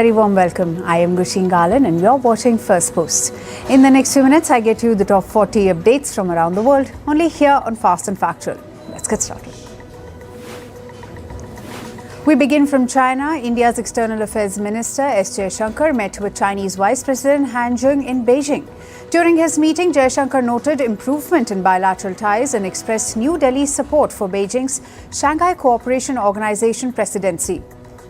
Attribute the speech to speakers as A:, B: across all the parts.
A: very warm welcome. I am Gushin Galan and you're watching Firstpost. In the next few minutes, I get you the top 40 updates from around the world, only here on Fast and Factual. Let's get started. We begin from China. India's External Affairs Minister S. Jaishankar met with Chinese Vice President Zheng in Beijing. During his meeting, Jaishankar noted improvement in bilateral ties and expressed New Delhi's support for Beijing's Shanghai Cooperation Organization presidency.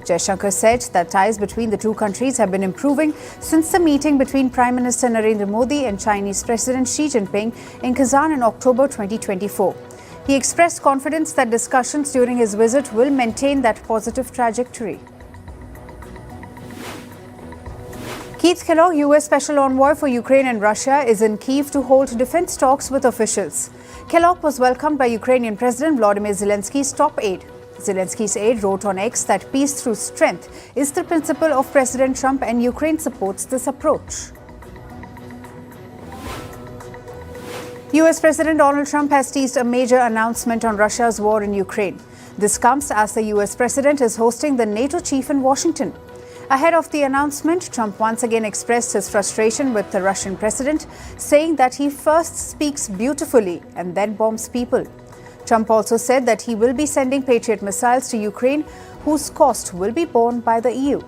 A: Jaishankar said that ties between the two countries have been improving since the meeting between Prime Minister Narendra Modi and Chinese President Xi Jinping in Kazan in October 2024. He expressed confidence that discussions during his visit will maintain that positive trajectory. Keith Kellogg, U.S. Special Envoy for Ukraine and Russia, is in Kyiv to hold defense talks with officials. Kellogg was welcomed by Ukrainian President Vladimir Zelensky's top aide. Zelensky's aide wrote on X that peace through strength is the principle of President Trump and Ukraine supports this approach. US President Donald Trump has teased a major announcement on Russia's war in Ukraine. This comes as the US President is hosting the NATO chief in Washington. Ahead of the announcement, Trump once again expressed his frustration with the Russian president, saying that he first speaks beautifully and then bombs people. Trump also said that he will be sending Patriot missiles to Ukraine, whose cost will be borne by the EU.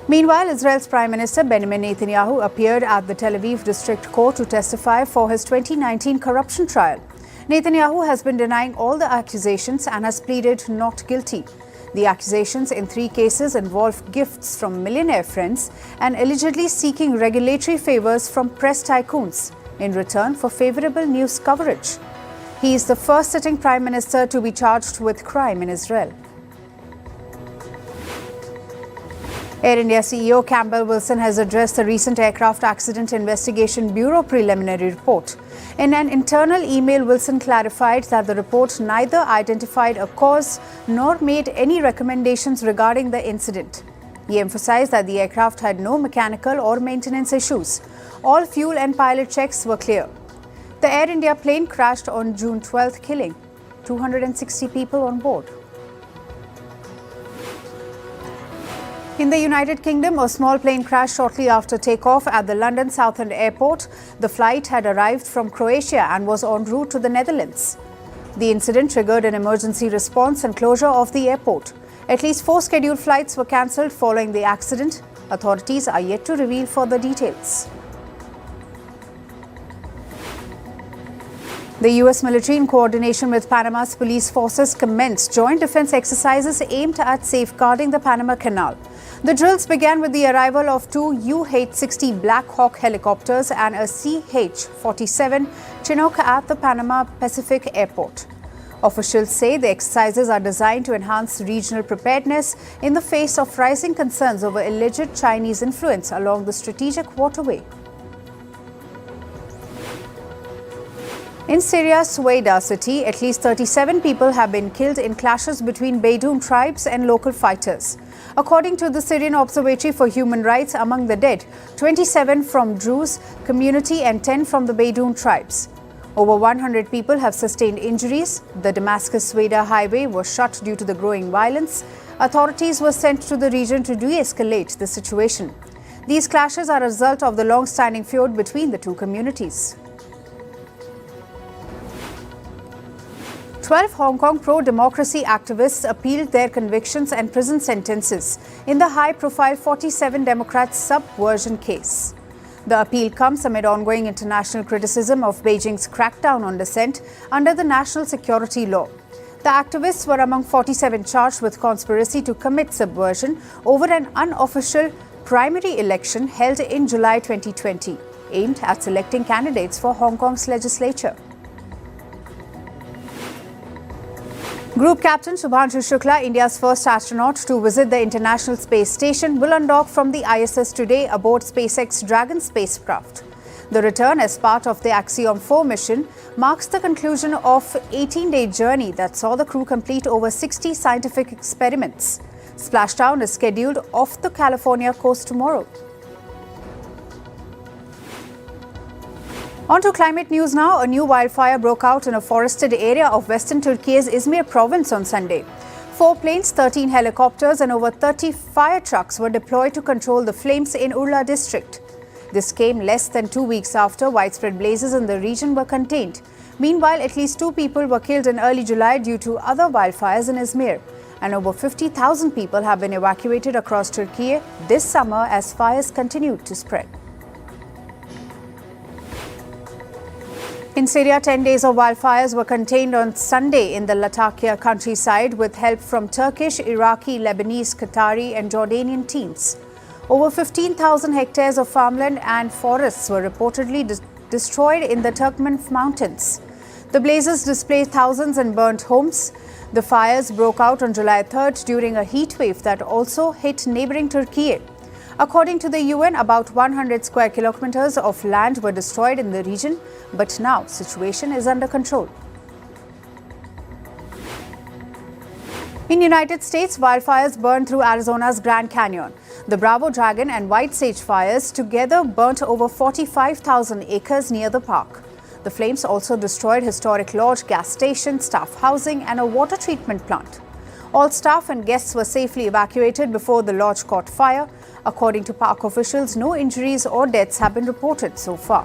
A: Meanwhile, Israel's Prime Minister Benjamin Netanyahu appeared at the Tel Aviv District Court to testify for his 2019 corruption trial. Netanyahu has been denying all the accusations and has pleaded not guilty. The accusations in 3 cases involve gifts from millionaire friends and allegedly seeking regulatory favors from press tycoons in return for favorable news coverage. He is the first sitting Prime Minister to be charged with crime in Israel. Air India CEO Campbell Wilson has addressed the recent Aircraft Accident Investigation Bureau preliminary report. In an internal email, Wilson clarified that the report neither identified a cause nor made any recommendations regarding the incident. He emphasized that the aircraft had no mechanical or maintenance issues. All fuel and pilot checks were clear. The Air India plane crashed on June 12th, killing 260 people on board. In the United Kingdom, a small plane crashed shortly after takeoff at the London Southend Airport. The flight had arrived from Croatia and was en route to the Netherlands. The incident triggered an emergency response and closure of the airport. At least 4 scheduled flights were cancelled following the accident. Authorities are yet to reveal further details. The U.S. military, in coordination with Panama's police forces, commenced joint defense exercises aimed at safeguarding the Panama Canal. The drills began with the arrival of 2 UH-60 Black Hawk helicopters and a CH-47 Chinook at the Panama Pacific Airport. Officials say the exercises are designed to enhance regional preparedness in the face of rising concerns over alleged Chinese influence along the strategic waterway. In Syria's Suwaida city, at least 37 people have been killed in clashes between Bedouin tribes and local fighters. According to the Syrian Observatory for Human Rights, among the dead, 27 from Druze community and 10 from the Bedouin tribes. Over 100 people have sustained injuries. The Damascus-Suwaida highway was shut due to the growing violence. Authorities were sent to the region to de-escalate the situation. These clashes are a result of the long-standing feud between the two communities. 12 Hong Kong pro-democracy activists appealed their convictions and prison sentences in the high-profile 47 Democrats subversion case. The appeal comes amid ongoing international criticism of Beijing's crackdown on dissent under the national security law. The activists were among 47 charged with conspiracy to commit subversion over an unofficial primary election held in July 2020, aimed at selecting candidates for Hong Kong's legislature. Group Captain Shubhanshu Shukla, India's first astronaut to visit the International Space Station, will undock from the ISS today aboard SpaceX Dragon spacecraft. The return as part of the Axiom 4 mission marks the conclusion of an 18-day journey that saw the crew complete over 60 scientific experiments. Splashdown is scheduled off the California coast tomorrow. On to climate news now. A new wildfire broke out in a forested area of western Turkey's Izmir province on Sunday. 4 planes, 13 helicopters and over 30 fire trucks were deployed to control the flames in Urla district. This came less than 2 weeks after widespread blazes in the region were contained. Meanwhile, at least 2 people were killed in early July due to other wildfires in Izmir, and over 50,000 people have been evacuated across Turkey this summer as fires continued to spread. In Syria, 10 days of wildfires were contained on Sunday in the Latakia countryside with help from Turkish, Iraqi, Lebanese, Qatari and Jordanian teams. Over 15,000 hectares of farmland and forests were reportedly destroyed in the Turkmen mountains. The blazes displaced thousands and burnt homes. The fires broke out on July 3rd during a heat wave that also hit neighboring Turkey. According to the UN, about 100 square kilometers of land were destroyed in the region, but now the situation is under control. In the United States, wildfires burned through Arizona's Grand Canyon. The Bravo Dragon and White Sage fires together burnt over 45,000 acres near the park. The flames also destroyed historic lodge, gas station, staff housing and a water treatment plant. All staff and guests were safely evacuated before the lodge caught fire. According to park officials, no injuries or deaths have been reported so far.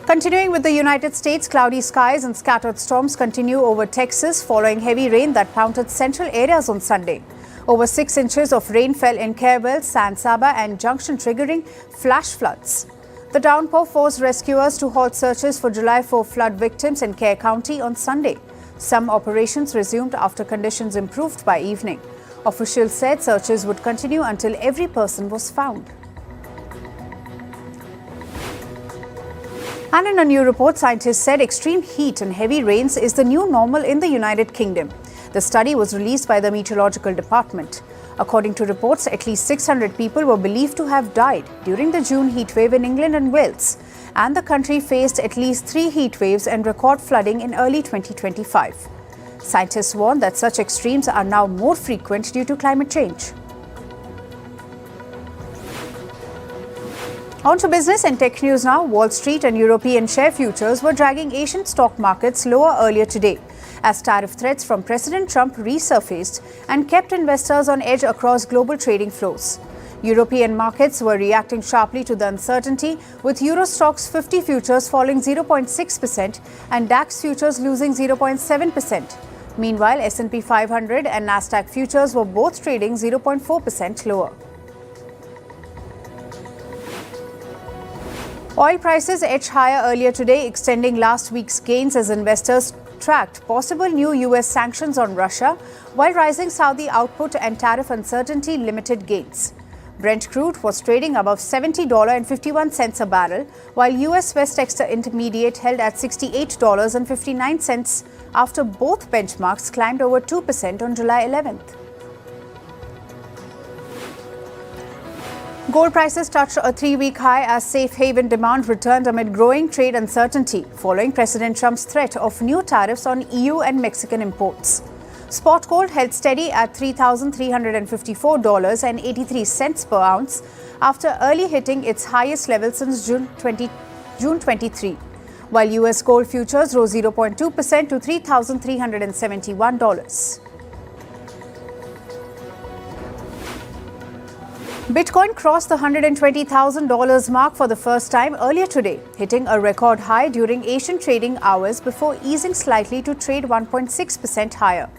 A: Continuing with the United States, cloudy skies and scattered storms continue over Texas following heavy rain that pounded central areas on Sunday. Over 6 inches of rain fell in Carewell, San Saba and Junction, triggering flash floods. The downpour forced rescuers to halt searches for July 4 flood victims in Kerr County on Sunday. Some operations resumed after conditions improved by evening. Officials said searches would continue until every person was found. And in a new report, scientists said extreme heat and heavy rains is the new normal in the United Kingdom. The study was released by the Meteorological Department. According to reports, at least 600 people were believed to have died during the June heatwave in England and Wales, and the country faced at least 3 heatwaves and record flooding in early 2025. Scientists warn that such extremes are now more frequent due to climate change. On to business and tech news now. Wall Street and European share futures were dragging Asian stock markets lower earlier today, as tariff threats from President Trump resurfaced and kept investors on edge across global trading flows. European markets were reacting sharply to the uncertainty, with Euro Stoxx 50 futures falling 0.6% and DAX futures losing 0.7%. Meanwhile, S&P 500 and Nasdaq futures were both trading 0.4% lower. Oil prices edged higher earlier today, extending last week's gains as investors tracked possible new US sanctions on Russia, while rising Saudi output and tariff uncertainty limited gains. Brent crude was trading above $70.51 a barrel, while US West Intermediate held at $68.59 after both benchmarks climbed over 2% on July 11th. Gold prices touched a 3-week high as safe haven demand returned amid growing trade uncertainty following President Trump's threat of new tariffs on EU and Mexican imports. Spot gold held steady at $3,354.83 per ounce after early hitting its highest level since June 23, while US gold futures rose 0.2% to $3,371. Bitcoin crossed the $120,000 mark for the first time earlier today, hitting a record high during Asian trading hours before easing slightly to trade 1.6% higher.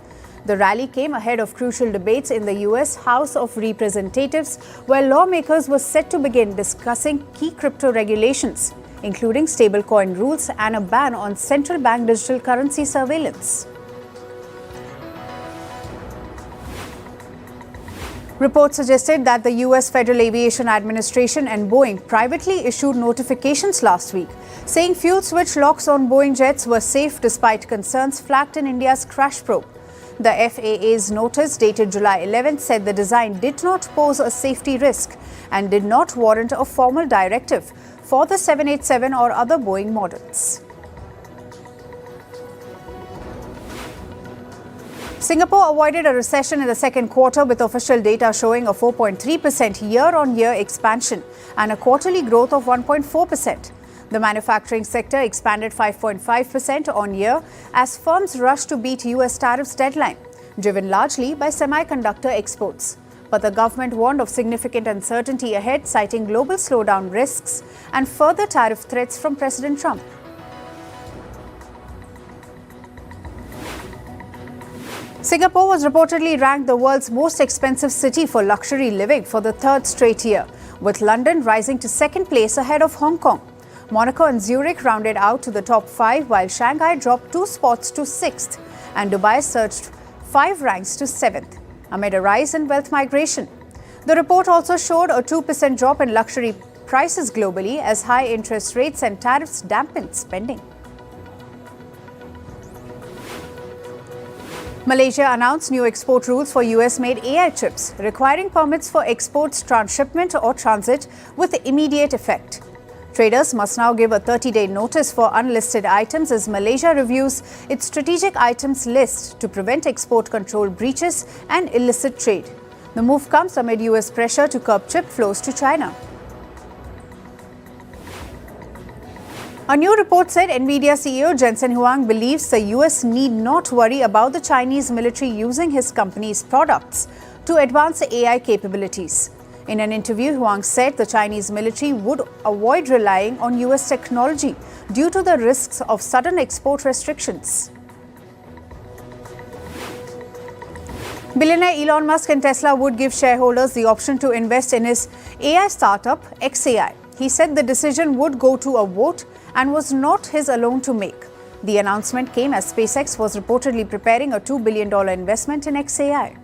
A: The rally came ahead of crucial debates in the US House of Representatives, where lawmakers were set to begin discussing key crypto regulations, including stablecoin rules and a ban on central bank digital currency surveillance. Reports suggested that the US Federal Aviation Administration and Boeing privately issued notifications last week, saying fuel switch locks on Boeing jets were safe despite concerns flagged in India's crash probe. The FAA's notice dated July 11th said the design did not pose a safety risk and did not warrant a formal directive for the 787 or other Boeing models. Singapore avoided a recession in the second quarter, with official data showing a 4.3% year-on-year expansion and a quarterly growth of 1.4%. The manufacturing sector expanded 5.5% on year as firms rushed to beat US tariffs deadline, driven largely by semiconductor exports. But the government warned of significant uncertainty ahead, citing global slowdown risks and further tariff threats from President Trump. Singapore was reportedly ranked the world's most expensive city for luxury living for the third straight year, with London rising to second place ahead of Hong Kong. Monaco and Zurich rounded out to the top 5, while Shanghai dropped 2 spots to 6th, and Dubai surged 5 ranks to 7th, amid a rise in wealth migration. The report also showed a 2% drop in luxury prices globally as high interest rates and tariffs dampened spending. Malaysia announced new export rules for US-made AI chips, requiring permits for exports, transshipment or transit with immediate effect. Traders must now give a 30-day notice for unlisted items as Malaysia reviews its strategic items list to prevent export control breaches and illicit trade. The move comes amid US pressure to curb chip flows to China. A new report said NVIDIA CEO Jensen Huang believes the US need not worry about the Chinese military using his company's products to advance AI capabilities. In an interview, Huang said the Chinese military would avoid relying on US technology due to the risks of sudden export restrictions. Billionaire Elon Musk and Tesla would give shareholders the option to invest in his AI startup XAI. He said the decision would go to a vote and was not his alone to make. The announcement came as SpaceX was reportedly preparing a $2 billion investment in XAI.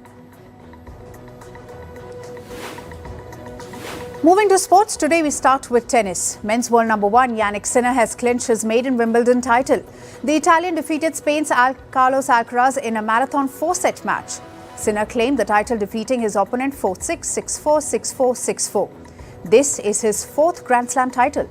A: Moving to sports, today we start with tennis. Men's world number 1 Jannik Sinner has clinched his maiden Wimbledon title. The Italian defeated Spain's Carlos Alcaraz in a marathon 4-set match. Sinner claimed the title defeating his opponent 4-6, 6-4, 6-4, 6-4. This is his 4th Grand Slam title.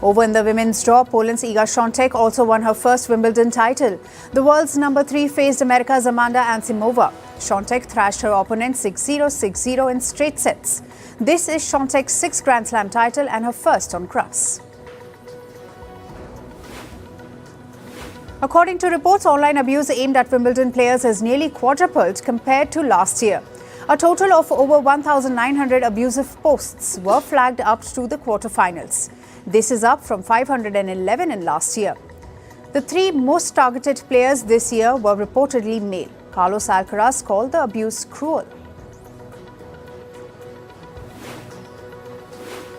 A: Over in the women's draw, Poland's Iga Świątek also won her first Wimbledon title. The world's number 3 faced America's Amanda Anisimova. Świątek thrashed her opponent 6-0, 6-0 in straight sets. This is Świątek's 6th Grand Slam title and her first on grass. According to reports, online abuse aimed at Wimbledon players has nearly quadrupled compared to last year. A total of over 1,900 abusive posts were flagged up to the quarterfinals. This is up from 511 in last year. The 3 most targeted players this year were reportedly male. Carlos Alcaraz called the abuse cruel.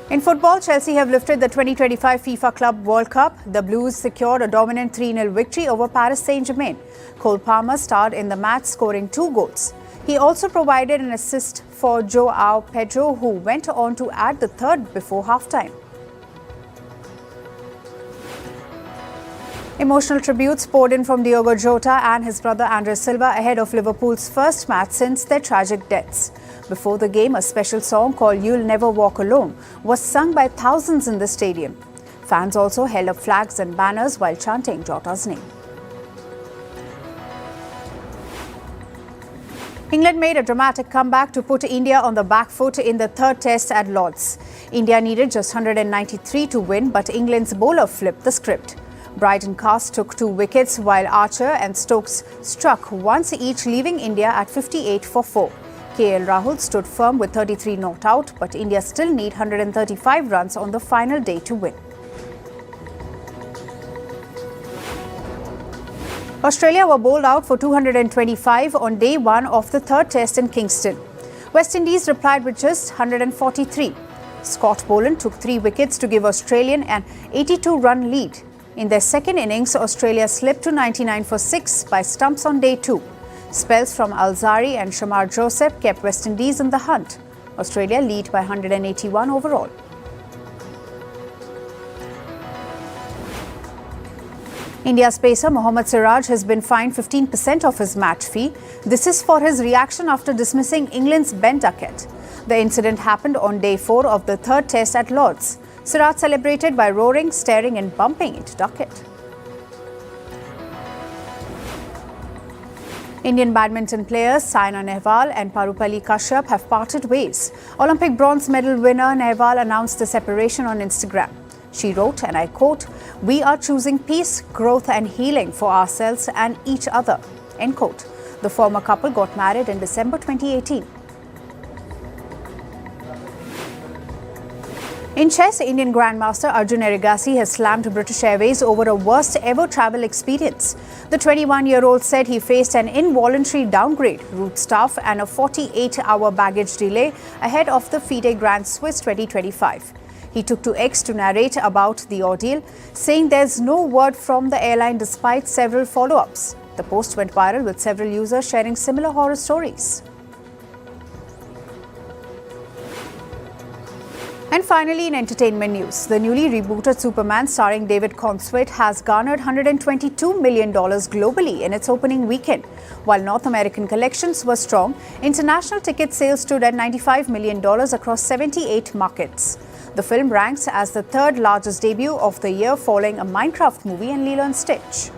A: In football, Chelsea have lifted the 2025 FIFA Club World Cup. The Blues secured a dominant 3-0 victory over Paris Saint-Germain. Cole Palmer starred in the match, scoring 2 goals. He also provided an assist for João Pedro, who went on to add the 3rd before halftime. Emotional tributes poured in from Diogo Jota and his brother André Silva ahead of Liverpool's first match since their tragic deaths. Before the game, a special song called You'll Never Walk Alone was sung by thousands in the stadium. Fans also held up flags and banners while chanting Jota's name. England made a dramatic comeback to put India on the back foot in the 3rd test at Lord's. India needed just 193 to win, but England's bowler flipped the script. Bryden Cast took 2 wickets while Archer and Stokes struck once each, leaving India at 58 for 4. KL Rahul stood firm with 33 not out, but India still need 135 runs on the final day to win. Australia were bowled out for 225 on day 1 of the 3rd test in Kingston. West Indies replied with just 143. Scott Boland took 3 wickets to give Australian an 82-run lead. In their second innings, Australia slipped to 99 for 6 by stumps on day 2. Spells from Alzari and Shamar Joseph kept West Indies in the hunt. Australia lead by 181 overall. India's pacer Mohammad Siraj has been fined 15% of his match fee. This is for his reaction after dismissing England's Ben Duckett. The incident happened on day 4 of the 3rd test at Lord's. Siraj celebrated by roaring, staring and bumping into Duckett. Indian badminton players Saina Nehwal and Parupalli Kashyap have parted ways. Olympic bronze medal winner Nehwal announced the separation on Instagram. She wrote, and I quote, "We are choosing peace, growth and healing for ourselves and each other," end quote. The former couple got married in December 2018. In chess, Indian Grandmaster Arjun Erigassi has slammed British Airways over a worst ever travel experience. The 21-year-old said he faced an involuntary downgrade, route staff and a 48-hour baggage delay ahead of the FIDE Grand Swiss 2025. He took to X to narrate about the ordeal, saying there's no word from the airline despite several follow-ups. The post went viral with several users sharing similar horror stories. And finally, in entertainment news, the newly rebooted Superman starring David Cornswet has garnered $122 million globally in its opening weekend. While North American collections were strong, international ticket sales stood at $95 million across 78 markets. The film ranks as the third largest debut of the year following a Minecraft movie and Lilo & Stitch.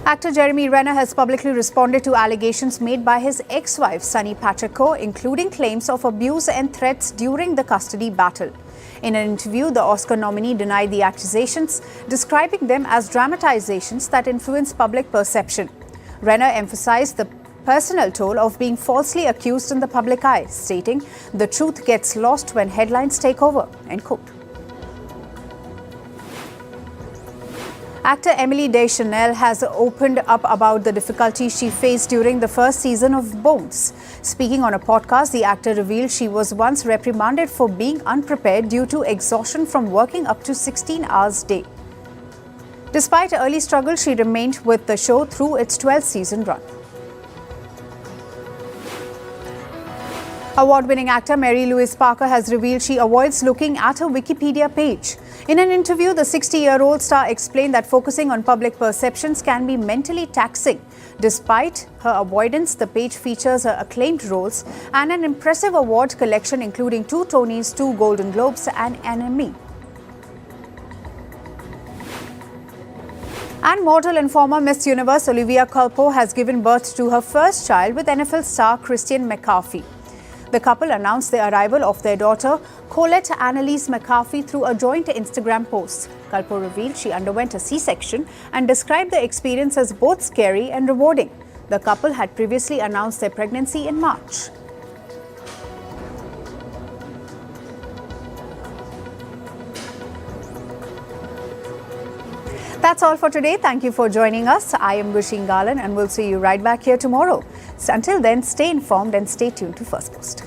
A: Actor Jeremy Renner has publicly responded to allegations made by his ex-wife Sunny Patriot, including claims of abuse and threats during the custody battle. In an interview, the Oscar nominee denied the accusations, describing them as dramatizations that influence public perception. Renner emphasized the personal toll of being falsely accused in the public eye, stating, "The truth gets lost when headlines take over," end quote. Actor Emily Deschanel has opened up about the difficulties she faced during the first season of Bones. Speaking on a podcast, the actor revealed she was once reprimanded for being unprepared due to exhaustion from working up to 16 hours a day. Despite early struggle, she remained with the show through its 12th season run. Award-winning actor Mary Louise Parker has revealed she avoids looking at her Wikipedia page. In an interview, the 60-year-old star explained that focusing on public perceptions can be mentally taxing. Despite her avoidance, the page features her acclaimed roles and an impressive award collection including 2 Tonys, 2 Golden Globes and an Emmy. And model and former Miss Universe Olivia Culpo has given birth to her first child with NFL star Christian McCaffrey. The couple announced the arrival of their daughter, Colette Annalise McCarthy, through a joint Instagram post. Culpo revealed she underwent a C-section and described the experience as both scary and rewarding. The couple had previously announced their pregnancy in March. That's all for today. Thank you for joining us. I am Gusheen Galan and we'll see you right back here tomorrow. So until then, stay informed and stay tuned to Firstpost.